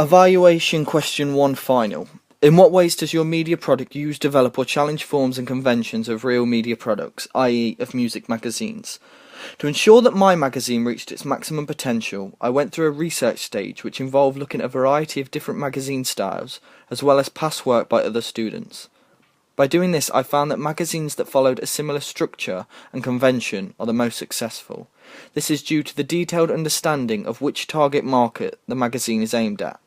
Evaluation question 1 final. In what ways does your media product use, develop or challenge forms and conventions of real media products, i.e. of music magazines? To ensure that my magazine reached its maximum potential, I went through a research stage which involved looking at a variety of different magazine styles, as well as past work by other students. By doing this, I found that magazines that followed a similar structure and convention are the most successful. This is due to the detailed understanding of which target market the magazine is aimed at.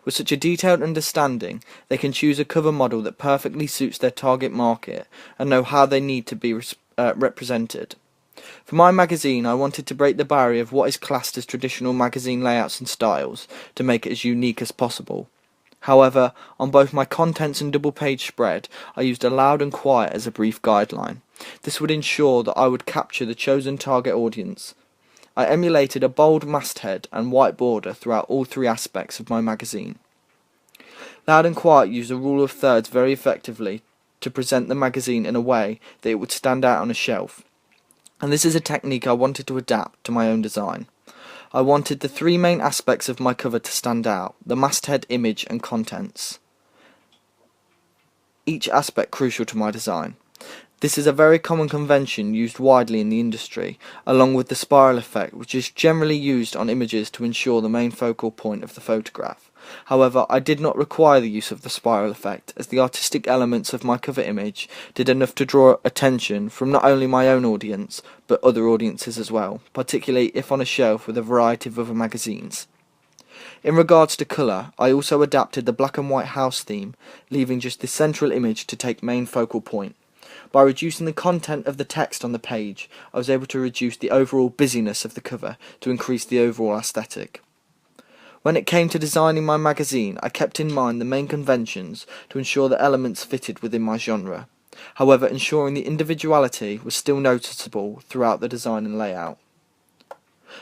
With such a detailed understanding, they can choose a cover model that perfectly suits their target market and know how they need to be represented. For my magazine, I wanted to break the barrier of what is classed as traditional magazine layouts and styles to make it as unique as possible. However, on both my contents and double-page spread, I used a loud and quiet as a brief guideline. This would ensure that I would capture the chosen target audience. I emulated a bold masthead and white border throughout all three aspects of my magazine. Loud and quiet used a rule of thirds very effectively to present the magazine in a way that it would stand out on a shelf. And this is a technique I wanted to adapt to my own design. I wanted the three main aspects of my cover to stand out: the masthead, image and contents. Each aspect crucial to my design. This is a very common convention used widely in the industry, along with the spiral effect, which is generally used on images to ensure the main focal point of the photograph. However, I did not require the use of the spiral effect, as the artistic elements of my cover image did enough to draw attention from not only my own audience, but other audiences as well, particularly if on a shelf with a variety of other magazines. In regards to colour, I also adapted the black and white house theme, leaving just the central image to take main focal point. By reducing the content of the text on the page, I was able to reduce the overall busyness of the cover to increase the overall aesthetic. When it came to designing my magazine, I kept in mind the main conventions to ensure that elements fitted within my genre, however ensuring the individuality was still noticeable throughout the design and layout.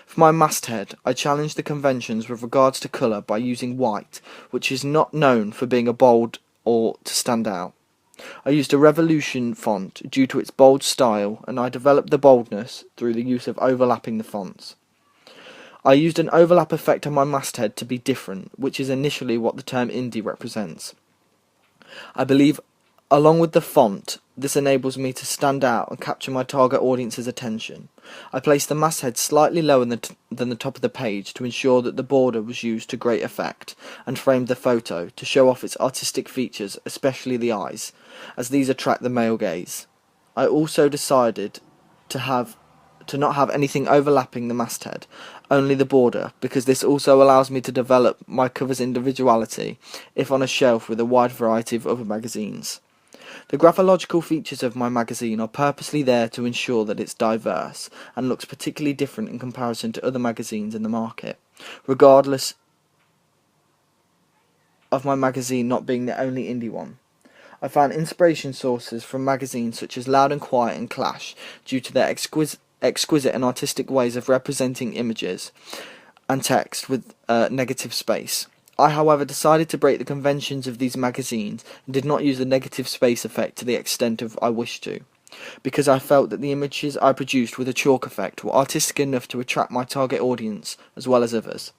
For my masthead, I challenged the conventions with regards to colour by using white, which is not known for being a bold or to stand out. I used a Revolution font due to its bold style, and I developed the boldness through the use of overlapping the fonts. I used an overlap effect on my masthead to be different, which is initially what the term indie represents. I believe, along with the font, this enables me to stand out and capture my target audience's attention. I placed the masthead slightly lower than the top of the page to ensure that the border was used to great effect, and framed the photo to show off its artistic features, especially the eyes, as these attract the male gaze. I also decided to not have anything overlapping the masthead, only the border, because this also allows me to develop my cover's individuality if on a shelf with a wide variety of other magazines. The graphological features of my magazine are purposely there to ensure that it's diverse and looks particularly different in comparison to other magazines in the market, regardless of my magazine not being the only indie one. I found inspiration sources from magazines such as Loud and Quiet and Clash due to their exquisite and artistic ways of representing images and text with negative space. I, however, decided to break the conventions of these magazines and did not use the negative space effect to the extent of I wished to, because I felt that the images I produced with a chalk effect were artistic enough to attract my target audience as well as others.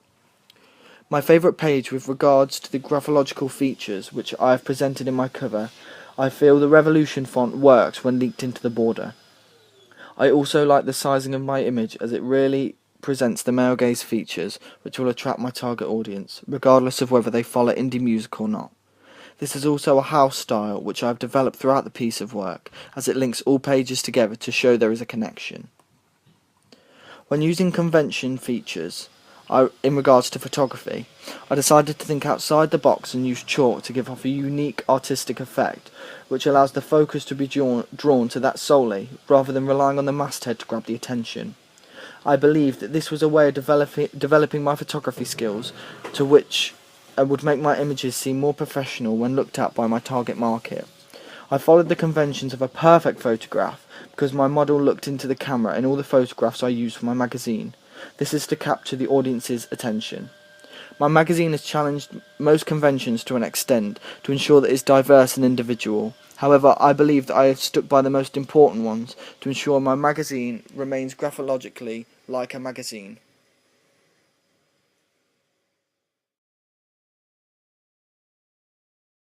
My favourite page with regards to the graphological features which I have presented in my cover, I feel the Revolution font works when leaked into the border. I also like the sizing of my image, as it really presents the male gaze features which will attract my target audience, regardless of whether they follow indie music or not. This is also a house style which I have developed throughout the piece of work, as it links all pages together to show there is a connection. When using convention features, in regards to photography, I decided to think outside the box and use chalk to give off a unique artistic effect, which allows the focus to be drawn to that solely, rather than relying on the masthead to grab the attention. I believed that this was a way of developing my photography skills, to which would make my images seem more professional when looked at by my target market. I followed the conventions of a perfect photograph, because my model looked into the camera in all the photographs I used for my magazine. This is to capture the audience's attention. My magazine has challenged most conventions to an extent to ensure that it's diverse and individual. However, I believe that I have stuck by the most important ones to ensure my magazine remains graphologically like a magazine.